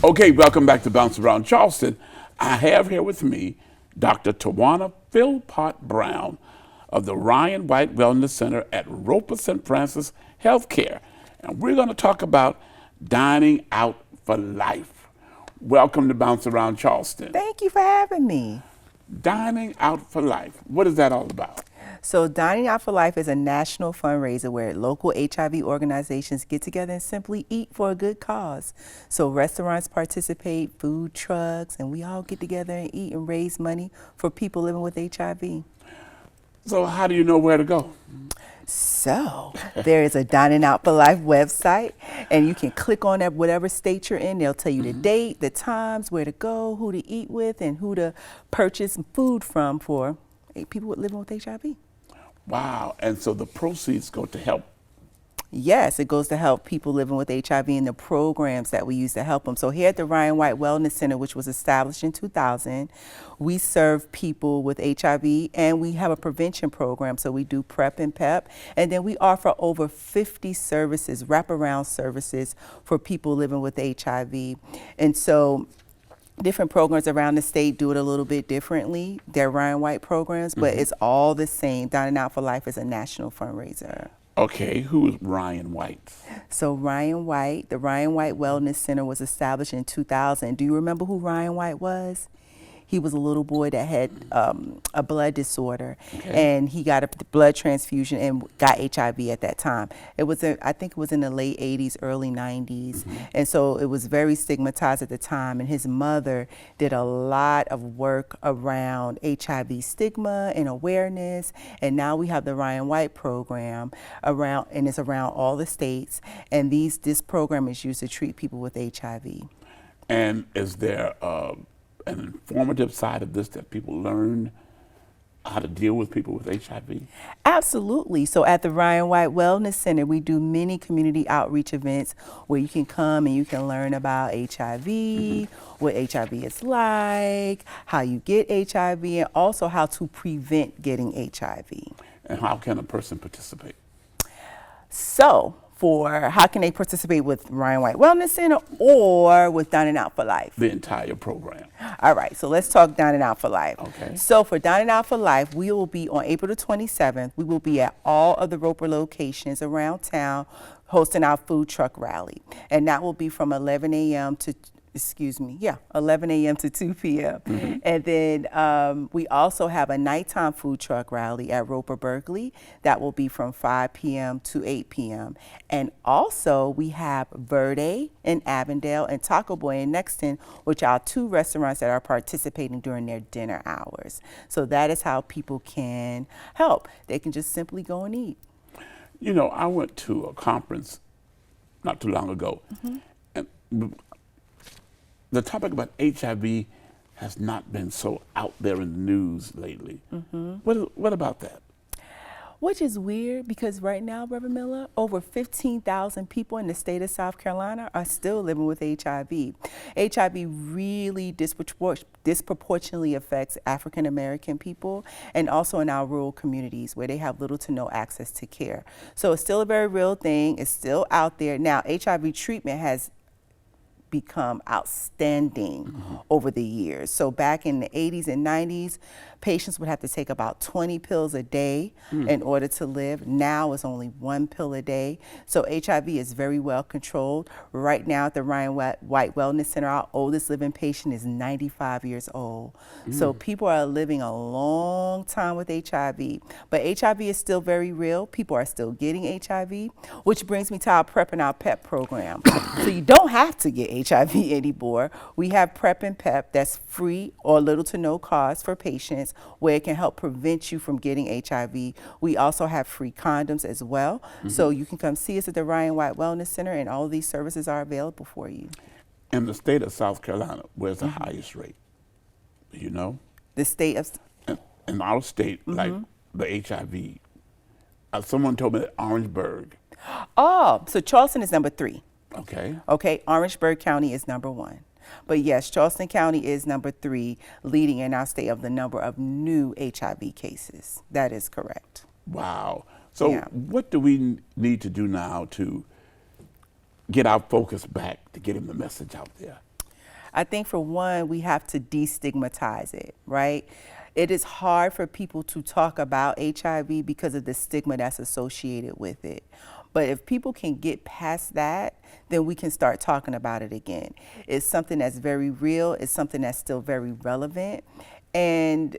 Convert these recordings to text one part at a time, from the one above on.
Okay, welcome back to Bounce Around Charleston. I have here with me Dr. Tawana Philpott Brown of the Ryan White Wellness Center at Roper St. Francis Healthcare. And we're going to talk about dining out for life. Welcome to Bounce Around Charleston. Thank you for having me. Dining out for life. What is that all about? So Dining Out for Life is a national fundraiser where local HIV organizations get together and simply eat for a good cause. So restaurants participate, food trucks, and we all get together and eat and raise money for people living with HIV. So how do you know where to go? So there is a Dining Out for Life website, and you can click on that whatever state you're in. They'll tell you the date, the times, where to go, who to eat with, and who to purchase food from for people living with HIV. Wow, and so the proceeds go to help. Yes, it goes to help people living with HIV and the programs that we use to help them. So here at the Ryan White Wellness Center, which was established in 2000, we serve people with HIV and we have a prevention program. So we do PrEP and PEP, and then we offer over 50 services, wraparound services for people living with HIV. And so different programs around the state do it a little bit differently. They're Ryan White programs, but it's all the same. Dining Out for Life is a national fundraiser. Okay, who is Ryan White? So Ryan White, the Ryan White Wellness Center was established in 2000. Do you remember who Ryan White was? He was a little boy that had a blood disorder, and he got a blood transfusion and got HIV at that time. It was, I think it was in the late 80s, early 90s, and so it was very stigmatized at the time, and his mother did a lot of work around HIV stigma and awareness, and now we have the Ryan White program around, and it's around all the states, and this program is used to treat people with HIV. And is there an informative side of this that people learn how to deal with people with HIV? Absolutely. So at the Ryan White Wellness Center, we do many community outreach events where you can come and you can learn about HIV, what HIV is like, how you get HIV, and also how to prevent getting HIV. And how can a person participate? So for how can they participate with Ryan White Wellness Center or with Dining Out for Life? The entire program. All right, so let's talk Dining Out for Life. Okay. So for Dining Out for Life, we will be on April the 27th. We will be at all of the Roper locations around town hosting our food truck rally. And that will be from 11 a.m. to 11 a.m. to 2 p.m. And then we also have a nighttime food truck rally at Roper Berkeley. That will be from 5 p.m. to 8 p.m. And also we have Verde in Avondale and Taco Boy in Nexton, which are two restaurants that are participating during their dinner hours. So that is how people can help. They can just simply go and eat. You know, I went to a conference not too long ago, and the topic about HIV has not been so out there in the news lately. What about that? Which is weird because right now, Reverend Miller, over 15,000 people in the state of South Carolina are still living with HIV. HIV really disproportionately affects African American people and also in our rural communities where they have little to no access to care. So it's still a very real thing. It's still out there. Now, HIV treatment has become outstanding over the years. So back in the 80s and 90s, patients would have to take about 20 pills a day in order to live. Now it's only 1 pill a day. So HIV is very well controlled. Right now at the Ryan White Wellness Center, our oldest living patient is 95 years old. So people are living a long time with HIV. But HIV is still very real. People are still getting HIV, which brings me to our PrEP and our PEP program. So you don't have to get HIV anymore. We have PrEP and PEP that's free or little to no cost for patients where it can help prevent you from getting HIV. We also have free condoms as well. So you can come see us at the Ryan White Wellness Center and all of these services are available for you. In the state of South Carolina, where's the highest rate? Do you know? The state of... In our state, like the HIV, someone told me that Orangeburg. Oh, so Charleston is number 3. Okay. Okay, Orangeburg County is number 1. But yes, Charleston County is number 3, leading in our state of the number of new HIV cases. That is correct. Wow. So what do we need to do now to get our focus back, to get the message out there? I think for one, we have to destigmatize it, right? It is hard for people to talk about HIV because of the stigma that's associated with it. But if people can get past that, then we can start talking about it again. It's something that's very real. It's something that's still very relevant. And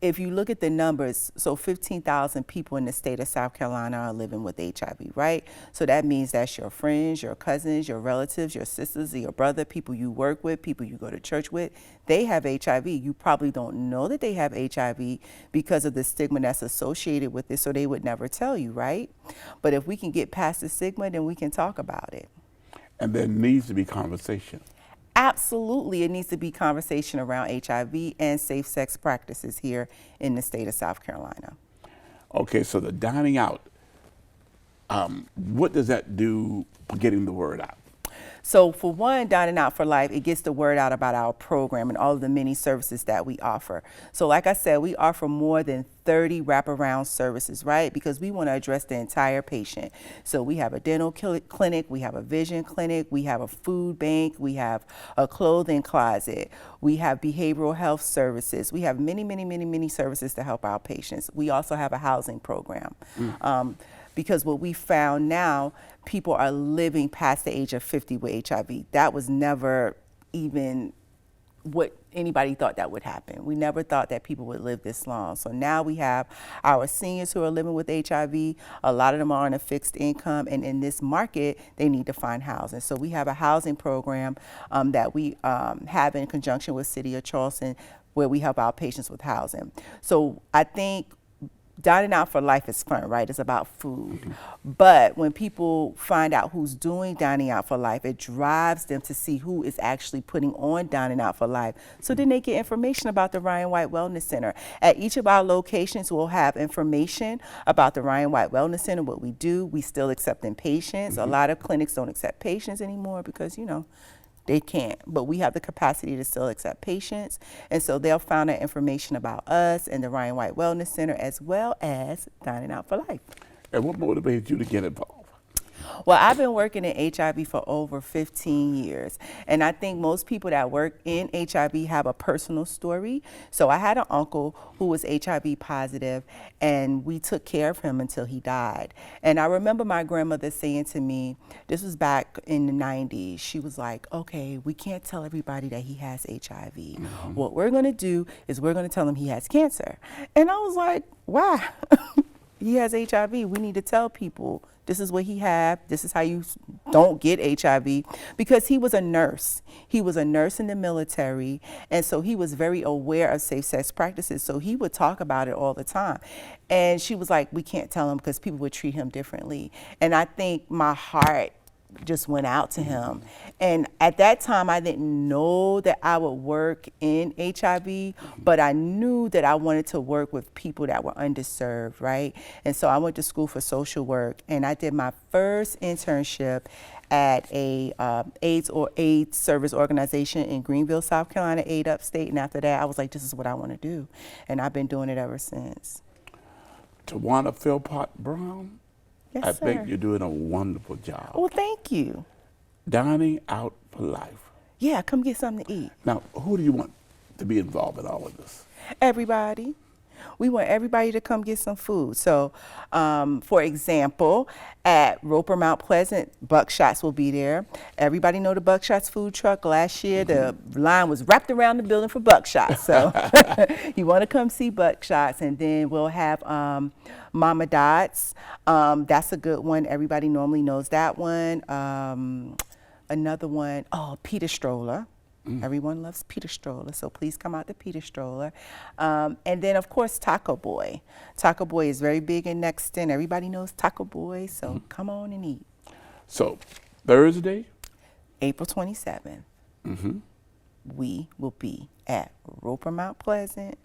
if you look at the numbers, so 15,000 people in the state of South Carolina are living with HIV, right? So that means that's your friends, your cousins, your relatives, your sisters, your brother, people you work with, people you go to church with. They have HIV. You probably don't know that they have HIV because of the stigma that's associated with it, so they would never tell you, right? But if we can get past the stigma, then we can talk about it. And there needs to be conversation. Absolutely, it needs to be conversation around HIV and safe sex practices here in the state of South Carolina. Okay, so the dining out, what does that do for getting the word out? So for one, Dining Out for Life, it gets the word out about our program and all of the many services that we offer. So like I said, we offer more than 30 wraparound services, right? Because we want to address the entire patient. So we have a dental clinic, we have a vision clinic, we have a food bank, we have a clothing closet, we have behavioral health services. We have many services to help our patients. We also have a housing program. Because what we found now, people are living past the age of 50 with HIV. That was never even what anybody thought that would happen. We never thought that people would live this long. So now we have our seniors who are living with HIV. A lot of them are on a fixed income, and in this market, they need to find housing. So we have a housing program that we have in conjunction with City of Charleston, where we help our patients with housing. So I think Dining Out for Life is fun, right? It's about food. But when people find out who's doing Dining Out for Life, it drives them to see who is actually putting on Dining Out for Life. So then they get information about the Ryan White Wellness Center. At each of our locations, we'll have information about the Ryan White Wellness Center, what we do. We still accepting patients. A lot of clinics don't accept patients anymore because, you know, they can't, but we have the capacity to still accept patients. And so they'll find out information about us and the Ryan White Wellness Center, as well as Dining Out for Life. And what motivated you to get involved? Well, I've been working in HIV for over 15 years. And I think most people that work in HIV have a personal story. So I had an uncle who was HIV positive, and we took care of him until he died. And I remember my grandmother saying to me, this was back in the 90s, she was like, okay, we can't tell everybody that he has HIV. What we're going to do is we're going to tell him he has cancer. And I was like, why? He has HIV. We need to tell people this is what he had. This is how you don't get HIV. Because he was a nurse. He was a nurse in the military. And so he was very aware of safe sex practices. So he would talk about it all the time. And she was like, we can't tell him because people would treat him differently. And I think my heart just went out to him. And at that time, I didn't know that I would work in HIV, but I knew that I wanted to work with people that were underserved, right? And so I went to school for social work, and I did my first internship at a AIDS service organization in Greenville, South Carolina, AIDS Upstate. And after that, I was like, this is what I want to do. And I've been doing it ever since. Tawana Philpott Brown? Yes, I sir. think you're doing a wonderful job. Well, thank you. Dining Out for Life. Yeah, come get something to eat. Now, who do you want to be involved in all of this? Everybody. We want everybody to come get some food. So, for example, at Roper Mount Pleasant, Buckshots will be there. Everybody know the Buckshots food truck. Last year, the line was wrapped around the building for Buckshots. So you want to come see Buckshots. And then we'll have Mama Dots. That's a good one. Everybody normally knows that one. Another one, Peter Stroller. Everyone loves Peter Stroller, so please come out to Peter Stroller. And then, of course, Taco Boy. Taco Boy is very big in Nexton. Everybody knows Taco Boy, so come on and eat. So, Thursday? April 27th, we will be at Roper Mount Pleasant,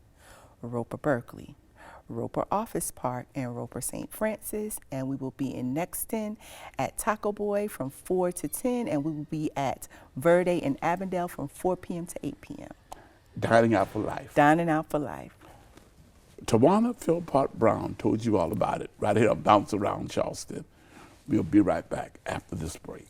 Roper Berkeley, Roper Office Park, and Roper St. Francis, and we will be in Nexton at Taco Boy from 4 to 10, and we will be at Verde in Avondale from 4 p.m. to 8 p.m. Dining Out for Life. Dining Out for Life. Tawana Philpott Brown told you all about it right here on Bounce Around Charleston. We'll be right back after this break.